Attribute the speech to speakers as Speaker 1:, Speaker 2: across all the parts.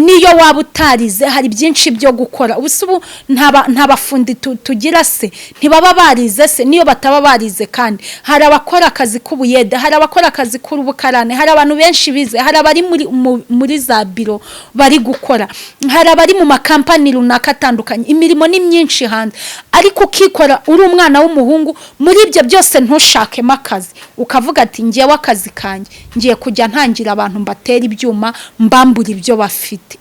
Speaker 1: niyo waba utarize hari byinshi byo gukora ubusubu ntabafundi tugira se ntibaba barize se niyo bataba barize kandi hari abakora akazi k'ubuyede hari abakora akazi k'urubukarane hari abantu benshi bize hari abari muri za biro bari gukora hari abari mu makampani runaka atandukanye imirimo ni myinshi hanze ariko ukikora uri umwana w'umuhungu muri ibyo byose ntushakemo akazi ukavuga ati ngiye wakazi kanje ngiye kujya ntangira abantu mbatera ibyuma mbambura ibyo bafite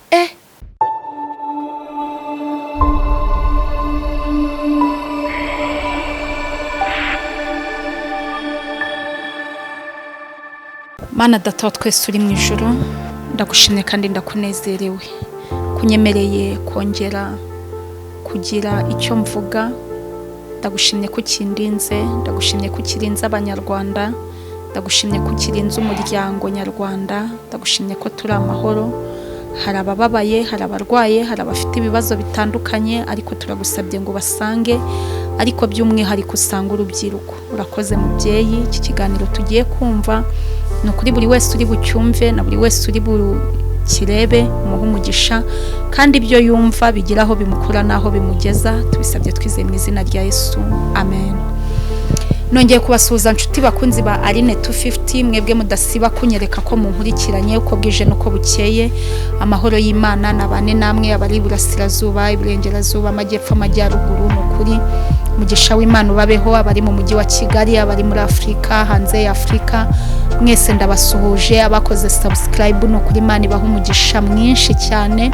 Speaker 1: Mana data twese uri mu ijuru ndagushimye kandi ndakunezerewe kunyemereye kongera kugira icyo mvuga ndagushimye ko kindinze ndagushimye ko kirinze abanyarwanda ndagushimye ko kirinze umuryango nyarwanda ndagushimye ko turi amahoro hari abababaye hari abarwaye hari abafite ibibazo bitandukanye ariko turagusabye ngo basange ariko by'umwihariko usanga urubyiruko urakoze mubyeyi iki kiganiro tugiye kumva no kuri buri wese uri bucyumve na buri wese uri kirebe umuha umugisha kandi ibyo yumva bigiraho bimukura naho bimugeza tubisabye twizeye mu izina rya Yesu amen. Nongeye kubasuhuza nshuti bakunzi ba Arine 250 mwebwe mudasiba kunyereka ko munkurikiranye uko bwije nuko bukeye amahoro y'Imana nabane namwe abari burasirazuba iburengerazuba amajyepfo amajyaruguru mukuri mugisha w'Imana ubabeho abari mu mujyi wa Kigali abari muri Afrika hanze ya Afrika mwese ndabasuhuje abakoze subscribe no kuri Imana ibaho umugisha mwinshi cyane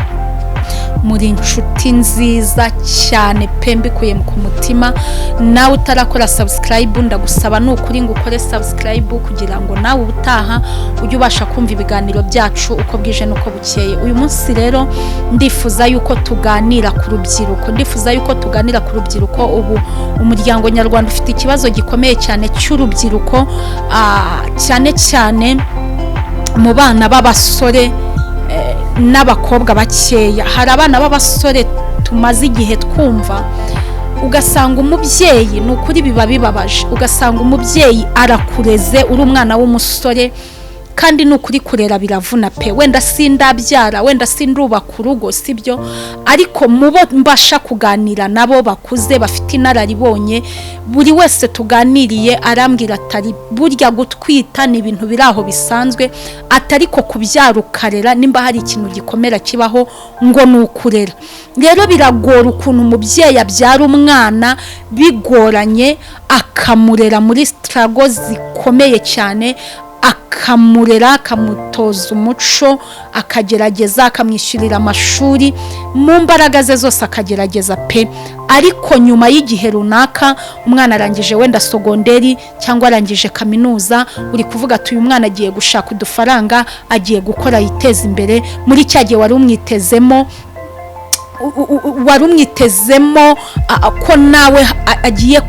Speaker 1: muri inshuti nziza cyane pembikuye ku mutima nawe utarakora subscribe ndagusaba nukuri ngo ukore subscribe kugira ngo nawe ubutaha ujye ubasha kumva ibiganiro byacu uko bwije nuko bukeye uyu munsi rero ndifuza yuko tuganira ku rubyiruko ndifuza yuko tuganira ku rubyiruko ubu umuryango nyarwanda ufite ikibazo gikomeye cyane cy'urubyiruko cyane cyane mu bana b'abasore n'abakobwa bakeya hari abana b'abasore tumaze igihe twumva ugasanga umubyeyi nukuri biba bibabaje ugasanga umubyeyi arakureze uri umwana w'umusore kandi nukuri kurera biravuna pe wenda sindabyara wenda sindubaka urugo sibyo ariko mubo mbasha kuganira nabo bakuze bafite inararibonye buri wese tuganiriye arambwira atari burya gutwita ni ibintu biraho bisanzwe atari ko kubyara ukarera nimba hari ikintu gikomera kibaho ngo nukurera rero biragora ukuntu umubyeyi abyara umwana bigoranye akamurera muri struggle zikomeye cyane akamurera akamutoza umuco akagerageza akamwishyurira amashuri mu mbaraga ze zose akagerageza pe ariko nyuma y'igihe runaka umwana arangije wenda sogonderi cyangwa arangije kaminuza uri kuvuga ati uyu mwana agiye gushaka udufaranga agiye gukora yiteza imbere muri cyagiye wari umwitezemo ko nawe agiye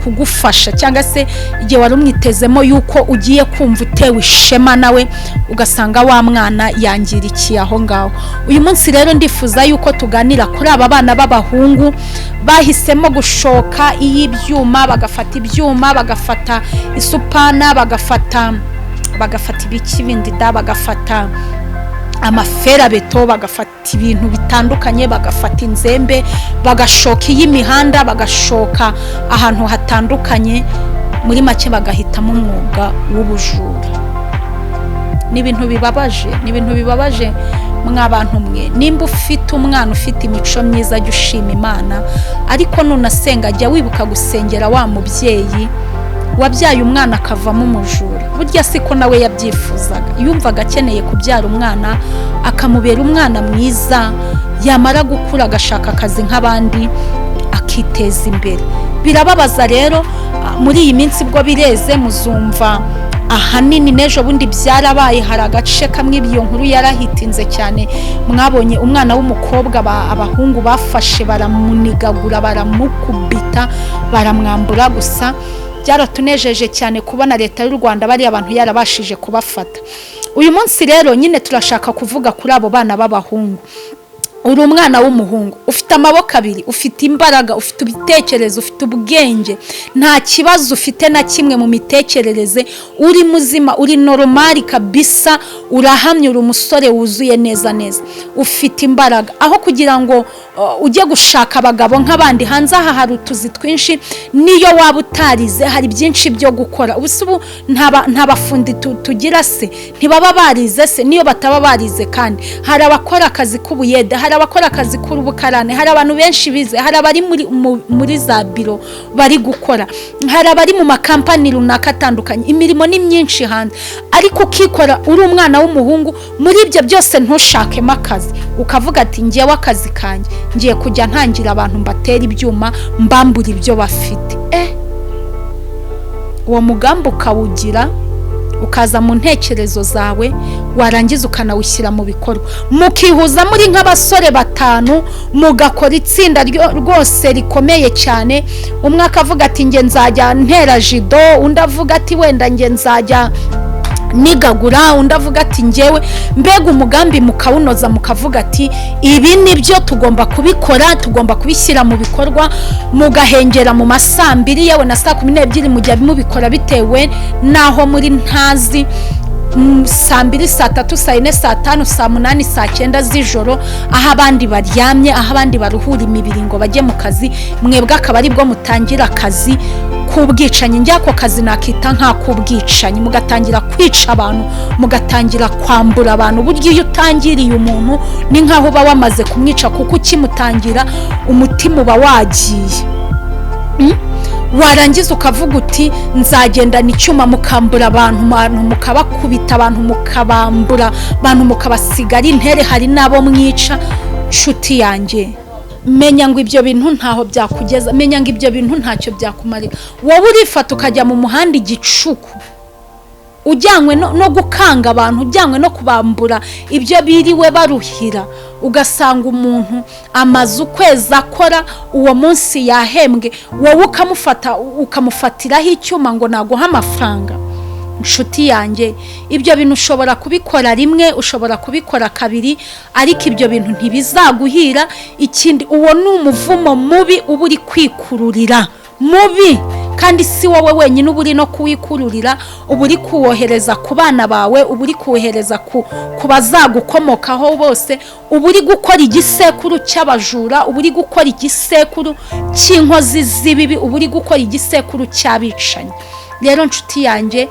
Speaker 1: kugufasha cyangwa se igihe wari umwitezemo yuko ugiye kumva utewe ishema nawe ugasanga wa mwana yangirikiye aho ngaho uyu munsi rero ndifuza yuko tuganira kuri aba bana b'abahungu bahisemo gushoka iy'ibyuma bagafata ibyuma bagafata isupana bagafata ibiki bindi da bagafata amafera beto bagafata ibintu bitandukanye bagafata inzembe bagashoka y'imihanda bagashoka ahantu hatandukanye muri make bagahitamo umwuga w'ubujura ni ibintu bibabaje mw'abantu mwe nimba ufite umwana ufite imico myiza jya ushima Imana ariko nunasenga jya wibuka gusengera wa mubyeyi wabyaye umwana akavamo umujura burya siko nawe yabyifuzaga yumvaga akeneye kubyara umwana akamubera umwana mwiza yamara gukura agashaka akazi nk'abandi akiteza imbere birababaza rero muri iyi minsi bwo bireze muzumva ahanini nejo bundi byarabaye hari agace kamwe iyo nkuru yarahitinze cyane mwabonye umwana w'umukobwa abahungu bafashe baramunigagura baramukubita baramwambura gusa byaratunejeje cyane kubona leta y'u Rwanda bari abantu yarabashije kubafata uyu munsi rero nyine turashaka kuvuga kuri abo bana b'abahungu uri umwana w'umuhungu, ufite amaboko abiri, ufite imbaraga, ufite ibitekerezo, ufite ubwenge, nta kibazo ufite na kimwe mu mitekerereze, uri muzima, uri normal kabisa, urahamye, uri umusore wuzuye neza neza, ufite imbaraga. Aho kugira ngo ujye gushaka abagabo nk'abandi hanze aha hari utuzi twinshi, niyo waba utarize hari byinshi byo gukora. Ubu nta bafundi tugira se, ntibaba barize se, niyo bataba barize kandi hari abakora akazi k'ubuyede, hari abakora akazi k'ubukarane, hari abantu benshi bize, hari abari muri za biro bari gukora, hari abari mu makampani runaka atandukanye. Imirimo ni myinshi hanze, ariko ukikora uri umwana w'umuhungu. Muri ibyo byose ntushakemo akazi ukavuga ati ngiyewe akazi kanjye ngiye kujya ntangira abantu mbatera ibyuma mbambura ibyo bafite. Uwo mugambi ukawugira, ukaza mu ntekerezo zawe, warangiza ukanawushyira mu bikorwa, mukihuza muri nk'abasore batanu, mugakora itsinda rwose rikomeye cyane. Umwe akavuga ati nge nzajya ntera jido, undi avuga ati wenda nge nzajya nigagura, undi avuga ati ngewe, mbega umugambi mukawunoza, mukavuga ati ibi nibyo tugomba kubikora, tugomba kubishyira mu bikorwa. Mugahengera mu masaa 2 yewe na saa 12 mujya mubikora bitewe naho muri ntazi, saa 2, saa 3, saa 4, saa 5, saa 8, saa 9 z'ijoro, aho abandi baryamye, aho abandi baruhura imibiri ngo bajye mu kazi, mwebwe akaba ari bwo mutangira akazi k'ubwicanyi. Njyako kazi nakita nka k'ubwicanyi, mugatangira kwica abantu, mugatangira kwambura abantu. Buryo iyo utangiriye umuntu ni nkaho uba wamaze kumwica, kuko ukimutangira umutima uba wagiye. Warangiza ukavuga uti nzagenda n'icyuma mukambura abantu, mukabakubita abantu, mukabambura abantu, mukabasigara intere, hari nabo mwica. Nshuti yanjye, menya ngo ibyo bintu ntaho byakugeza, menya ngo ibyo bintu ntacyo byakumarira. Wowe urifata ukajya mu muhanda igicuku, ujyanywe no gukanga abantu, ujyanywe no kubambura ibyo biriwe baruhira, ugasanga umuntu amaze ukwezi akora, uwo munsi yahembwe, wowe ukamufatiraho icyuma ngo naguha amafaranga. Nshuti yanjye, ibyo bintu ushobora kubikora rimwe, ushobora kubikora kabiri, ariko ibyo bintu ntibizaguhira. Ikindi, uwo ni umuvumo mubi uba uri kwikururira, mubi, kandi si wowe wenyine uba uri no kuwikururira, uba uri kuwohereza ku bana bawe, uba uri kuwohereza ku bazagukomokaho bose, uba uri gukora igisekuru cy'abajura, uba uri gukora igisekuru cy'inkozi z'ibibi, uba uri gukora igisekuru cy'abicanyi. Rero nshuti yanjye,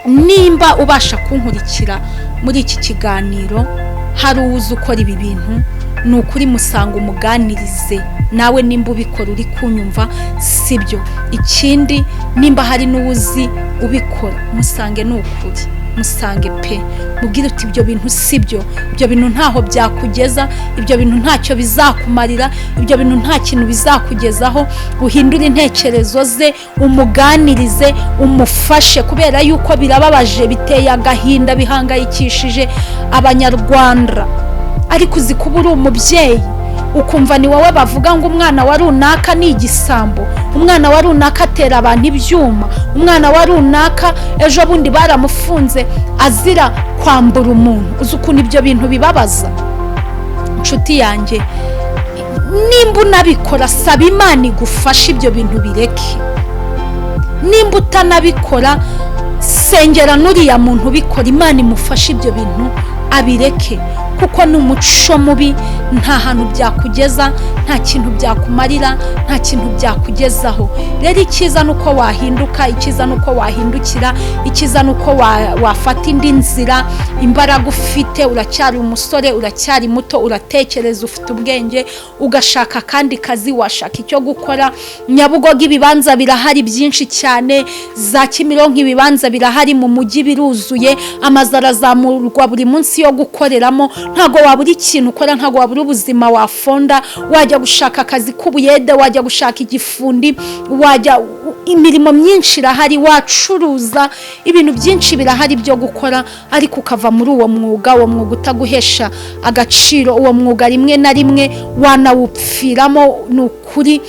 Speaker 1: nimba ubasha kunkurikira muri iki kiganiro, hari uwuzi ukora ibi bintu, ni ukuri musanga umuganirize. Nawe nimba ubikora uri kunyumva, sibyo. Ikindi, nimba hari n'uwuzi ubikora, musange ni ukuri, musange pe, mubwire uti ibyo bintu sibyo, ibyo bintu ntaho byakugeza, ibyo bintu ntacyo bizakumarira, ibyo bintu nta kintu bizakugezaho. Uhindure intekerezo ze, umuganirize, umufashe, kubera yuko birababaje, biteye agahinda, bihangayikishije Abanyarwanda. Ariko uzi kuba uri umubyeyi, ukumva ni wowe bavuga ngo umwana wa runaka ni igisambo, umwana wa runaka atera abantu ibyuma, umwana wa runaka ejo bundi baramufunze azira kwambura umuntu. Uzi ukuntu ibyo bintu bibabaza. Nshuti yanjye, nimba unabikora, saba Imana igufashe ibyo bintu bireke. Nimba utanabikora, sengera n'uriya muntu ubikora, Imana imufashe ibyo bintu abireke, kuko ni umuco mubi, nta hantu byakugeza, nta kintu byakumarira, nta kintu byakugezaho. Rero icyiza nuko wahinduka, icyiza nuko wahindukira, icyiza nuko wafata indi nzira. Imbaraga ufite, uracyari umusore, uracyari muto, uratekereza, ufite ubwenge, ugashaka kandi kazi, washaka icyo gukora. Nyabugogo ibibanza birahari byinshi cyane, za Kimironko ibibanza birahari, mu mujyi biruzuye, amazu arazamurwa buri munsi yo gukoreramo. Ntago wabura ikintu ukora, ntago wabura ubuzima wafonda. Wajya gushaka akazi k'ubuyede, wajya gushaka igifundi, wajya, imirimo myinshi irahari, wacuruza, ibintu byinshi birahari byo gukora. Ariko ukava muri uwo mwuga, uwo mwuga utaguhesha agaciro, uwo mwuga rimwe na rimwe wanawupfiramo. Ni ukuri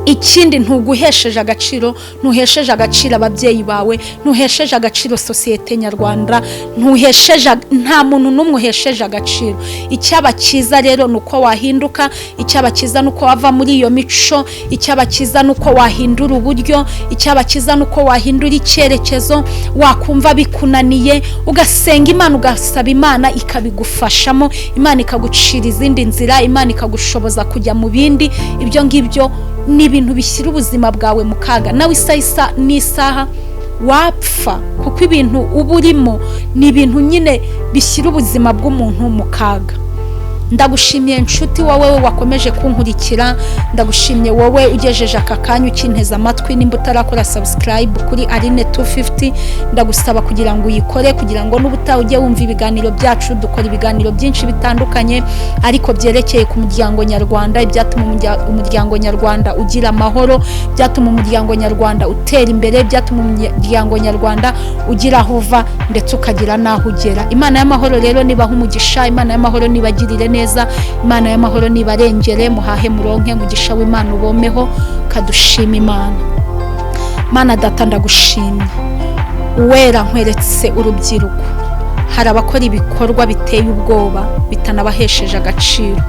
Speaker 1: ikindi ntuguhesheje agaciro, ntuhesheje agaciro ababyeyi bawe, ntuhesheje agaciro societe nyarwanda, ntuhesheje nta muntu numwe uhesheje agaciro. Icyaba cyiza rero nuko wahinduka, icyaba cyiza nuko wava muri iyo mico, icyaba cyiza nuko wahindura uburyo, icyaba cyiza nuko wahindura icyerekezo, wakumva bikunaniye ugasenga Imana, ugasaba Imana ikabigufashamo, Imana ikagucira izindi nzira, Imana ikagushoboza kujya mu bindi. Ibyo ngibyo ni ibintu bishyira ubuzima bwawe mu kaga, nawe isa n'isaha wapfa, kuko ibintu uba urimo ni ibintu nyine bishyira ubuzima bw'umuntu mu kaga. Ndagushimiye nshuti wowe wakomeje kunkurikira, ndagushimye wowe ugejeje aka kanya ukinteza amatwi. Nimba utarakora subscribe kuri Aline 250 ndagusaba kugira ngo uyikore, kugira ngo n'ubutaha ujye wumva ibiganiro byacu. Dukora ibiganiro byinshi bitandukanye ariko byerekeye ku muryango nyarwanda, ibyatuma umuryango nyarwanda ugira amahoro, byatuma umuryango nyarwanda utera imbere, byatuma umuryango nyarwanda ugira aho uva ndetse ukagira naho ugera. Imana y'amahoro rero nibaha umugisha, Imana y'amahoro nibagirire neza, Imana y'amahoro nibarengere, muhahe muronke mugisha w'Imana ubomeho. Kadushima Imana. Mana data ndagushimye, uwera nkweretse urubyiruko, hari abakora ibikorwa biteye ubwoba bitanabahesheje agaciro.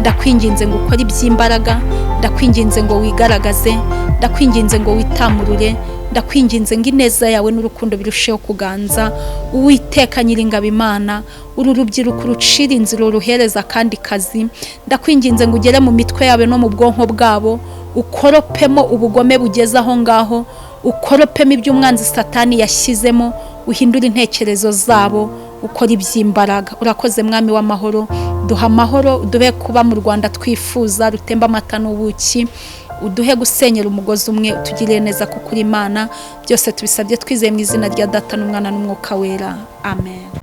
Speaker 1: Ndakwinginze ngo ukore iby'imbaraga, ndakwinginze ngo wigaragaze, ndakwinginze ngo witamurure, ndakwinginze ngo ineza yawe n'urukundo birusheho kuganza. Uwiteka Nyiringabo Imana, uru rubyiruko rucira inzira ruhereza kandi kazi, ndakwinginze ngo ugere mu mitwe yawe no mu bwonko bwabo, ukoropemo ubugome bugeze aho ngaho, ukoropemo iby'umwanzi Satani yashyizemo, uhindura intekerezo zabo, ukora iby'imbaraga. Urakoze Mwami w'amahoro, duha amahoro, uduhe kuba mu Rwanda twifuza rutemba amata n'ubuki, uduhe gusenyera umugozi umwe, utugirire neza kuko uri Imana. Byose tubisabye twizeye mu izina rya Data n'Umwana n'Umwuka wera, amen.